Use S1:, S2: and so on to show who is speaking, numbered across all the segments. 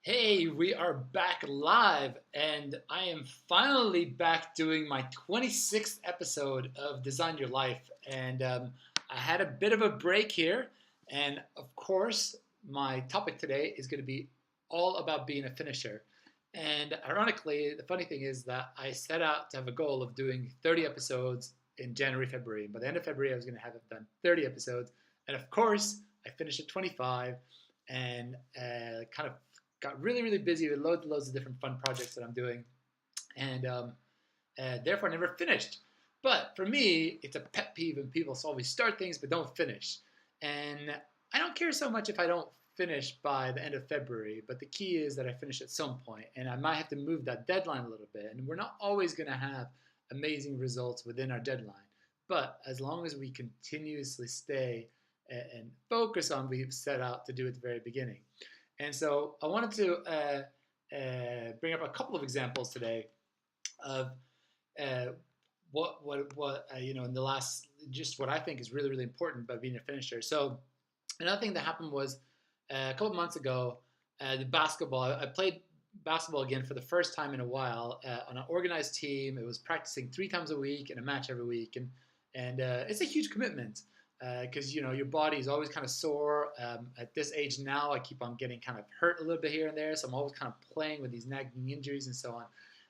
S1: Hey, we are back live, and I am finally back doing my 26th episode of Design Your Life. And I had a bit of a break here, and of course, my topic today is going to be all about being a finisher. And ironically, the funny thing is that I set out to have a goal of doing 30 episodes in January, February. By the end of February, I was going to have done 30 episodes, and of course, I finished at 25, and kind of got really, really busy with loads and loads of different fun projects that I'm doing, and therefore I never finished. But for me, it's a pet peeve when people always start things but don't finish. And I don't care so much if I don't finish by the end of February, but the key is that I finish at some point, and I might have to move that deadline a little bit. And we're not always going to have amazing results within our deadline, but as long as we continuously stay and focus on what we've set out to do at the very beginning. And so I wanted to bring up a couple of examples today of uh, in the last, just what I think is really, really important about being a finisher. So another thing that happened was a couple of months ago, the basketball. I played basketball again for the first time in a while on an organized team. It was practicing 3 times a week and a match every week, and it's a huge commitment because your body is always kind of sore. At this age now, I keep on getting kind of hurt a little bit here and there, so I'm always kind of playing with these nagging injuries and so on.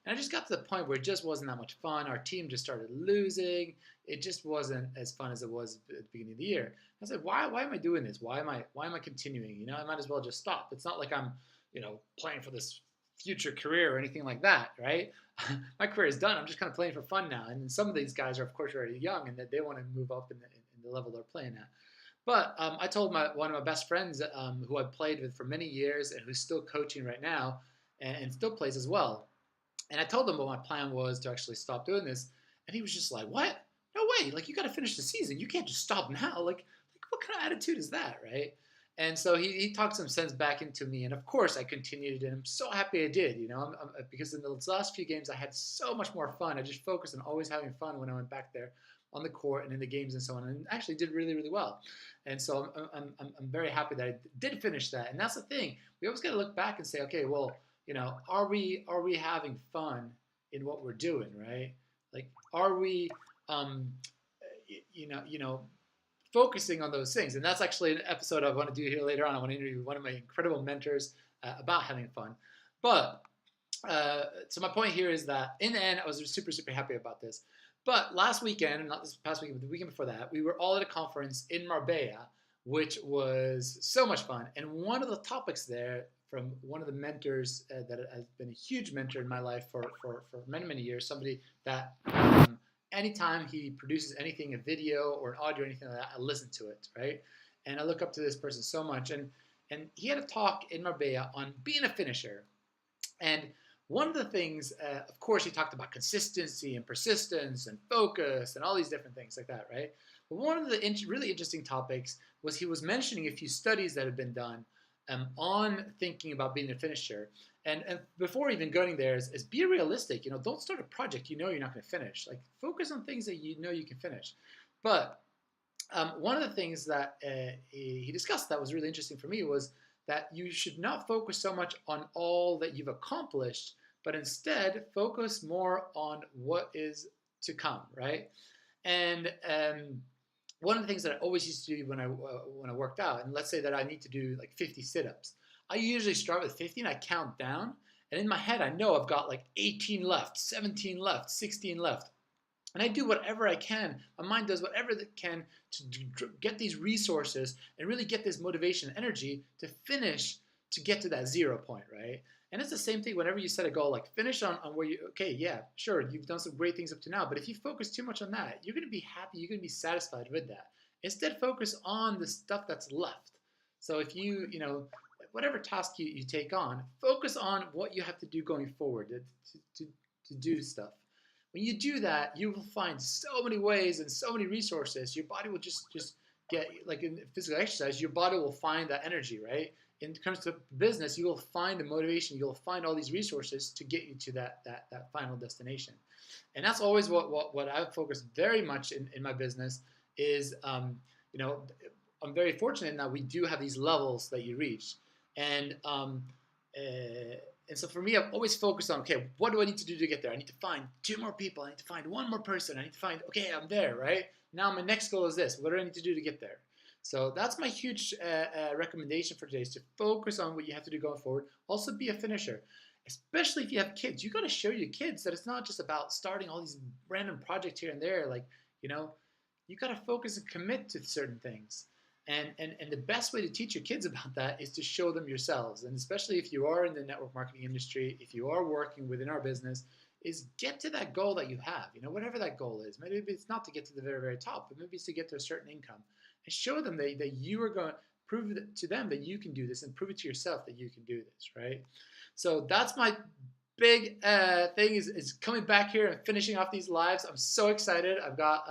S1: And I just got to the point where it just wasn't that much fun. Our team just started losing. It just wasn't as fun as it was at the beginning of the year. I said, why am I doing this? Why am I continuing? I might as well just stop. It's not like I'm, playing for this future career or anything like that, right? My career is done. I'm just kind of playing for fun now. And some of these guys are, of course, already young and that they want to move up in the level they're playing at. But I told one of my best friends who I played with for many years and who's still coaching right now and still plays as well. And I told him what my plan was to actually stop doing this. And he was just like, what? No way. Like, you got to finish the season. You can't just stop now. Like what kind of attitude is that, right? And so he talked some sense back into me. And of course, I continued. And I'm so happy I did, because in the last few games, I had so much more fun. I just focused on always having fun when I went back there on the court and in the games and so on, and actually did really, really well. And so I'm very happy that I did finish that. And that's the thing. We always got to look back and say, okay, well, are we having fun in what we're doing, right? Like, are we, um, focusing on those things? And that's actually an episode I want to do here later on. I want to interview one of my incredible mentors about having fun. But so my point here is that in the end, I was super, super happy about this. But last weekend, not this past weekend, but the weekend before that, we were all at a conference in Marbella, which was so much fun. And one of the topics there from one of the mentors that has been a huge mentor in my life for many, many years, somebody that anytime he produces anything, a video or an audio or anything like that, I listen to it, right? And I look up to this person so much. And he had a talk in Marbella on being a finisher. And one of the things, of course, he talked about consistency and persistence and focus and all these different things like that, right? But one of the really interesting topics was he was mentioning a few studies that have been done on thinking about being a finisher. And before even going there, is be realistic. Don't start a project you're not going to finish. Like, focus on things that you can finish. But one of the things that he discussed that was really interesting for me was that you should not focus so much on all that you've accomplished, but instead focus more on what is to come, right? And one of the things that I always used to do when I worked out, and let's say that I need to do like 50 sit-ups, I usually start with 50 and I count down, and in my head I know I've got like 18 left, 17 left, 16 left. And I do whatever I can. My mind does whatever it can to get these resources and really get this motivation and energy to finish, to get to that 0 point, right? And it's the same thing whenever you set a goal, like finish on where okay, yeah, sure, you've done some great things up to now, but if you focus too much on that, you're going to be happy, you're going to be satisfied with that. Instead, focus on the stuff that's left. So if whatever task you take on, focus on what you have to do going forward to do stuff. When you do that, you will find so many ways and so many resources. Your body will just get, like in physical exercise, your body will find that energy, right? In terms of business, you will find the motivation. You'll find all these resources to get you to that final destination. And that's always what I've focused very much in my business is, I'm very fortunate in that we do have these levels that you reach. And and so for me, I've always focused on, okay, what do I need to do to get there? I need to find 2 more people. I need to find 1 more person. I need to find, okay, I'm there, right? Now my next goal is this. What do I need to do to get there? So that's my huge recommendation for today, is to focus on what you have to do going forward. Also be a finisher. Especially if you have kids, you got to show your kids that it's not just about starting all these random projects here and there. Like, you know, you got to focus and commit to certain things. And the best way to teach your kids about that is to show them yourselves. And especially if you are in the network marketing industry, if you are working within our business, is get to that goal that you have, whatever that goal is. Maybe it's not to get to the very, very top, but maybe it's to get to a certain income. And show them that you are going to prove to them that you can do this, and prove it to yourself that you can do this, right? So that's my big thing is coming back here and finishing off these lives. I'm so excited. I've got,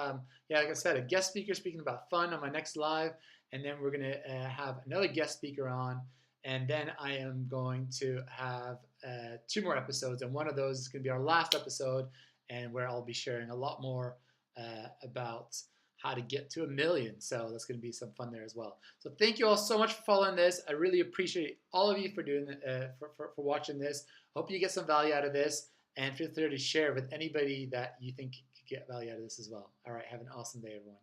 S1: like I said, a guest speaker speaking about fun on my next live. And then we're going to have another guest speaker on. And then I am going to have 2 more episodes. And one of those is going to be our last episode, and where I'll be sharing a lot more about how to get to 1 million. So that's going to be some fun there as well. So thank you all so much for following this. I really appreciate all of you for doing for watching this. Hope you get some value out of this, and feel free to share with anybody that you think could get value out of this as well. All right, have an awesome day, everyone.